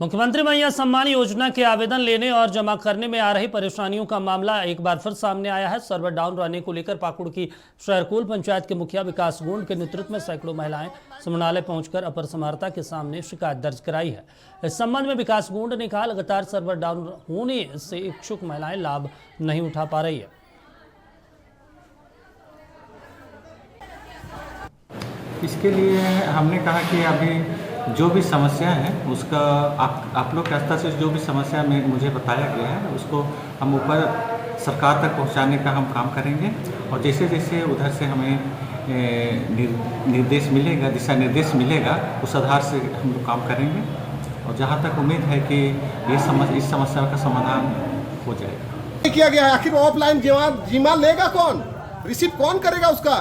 मुख्यमंत्री महिला सम्मान योजना के आवेदन लेने और जमा करने में आ रही परेशानियों का मामला एक बार फिर सामने आया है। सर्वर डाउन रहने को लेकर पाकुड़ की शहरकुल पंचायत के मुखिया विकास गुंड के नेतृत्व में सैकड़ों महिलाएं समन्वय पहुंचकर अपर समर्था के सामने शिकायत दर्ज कराई है। इस संबंध में विकास गुंड ने कहा, लगातार सर्वर डाउन होने से इच्छुक महिलाएं लाभ नहीं उठा पा रही है। इसके लिए हमने कहा कि अभी जो भी समस्या है उसका आप लोग के स्तर से जो भी समस्या में मुझे बताया गया है उसको हम ऊपर सरकार तक पहुंचाने का हम काम करेंगे। और जैसे जैसे उधर से हमें निर्देश मिलेगा, दिशा निर्देश मिलेगा, उस आधार से हम लोग काम करेंगे। और जहां तक उम्मीद है कि इस समस्या का समाधान हो जाएगा। किया गया है, आखिर ऑफलाइन जीमा लेगा कौन, रिसीव कौन करेगा उसका।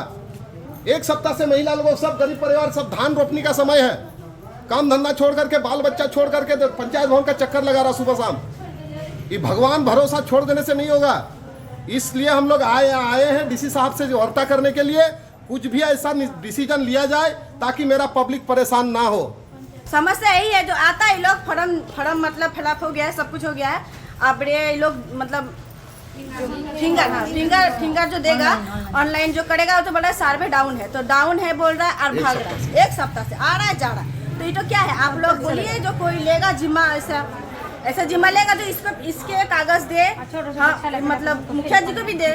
एक सप्ताह से महिला लोगों, सब गरीब परिवार, सब धान रोपने का समय है, काम धंधा छोड़ करके, बाल बच्चा छोड़ करके तो पंचायत भवन का चक्कर लगा रहा सुबह शाम। ये भगवान भरोसा छोड़ देने से नहीं होगा। इसलिए हम लोग आए हैं डीसी साहब से वार्ता करने के लिए, कुछ भी ऐसा डिसीजन लिया जाए ताकि मेरा पब्लिक परेशान ना हो। समस्या यही है, जो आता है लोग फॉर्म मतलब फिलअप हो गया है, सब कुछ हो गया है। अब ये लोग मतलब फिंगर जो देगा ऑनलाइन जो करेगा वो तो बोल रहा है सर्वे डाउन है, तो डाउन है बोल रहा है और भाग रहा है। एक सप्ताह से आ रहा है, जा रहा है। तो ये तो क्या है, आप लोग बोलिए जो कोई लेगा जिम्मा, ऐसा जिम्मा लेगा तो इसके कागज दे, हाँ, मतलब मुखिया जी को भी दे,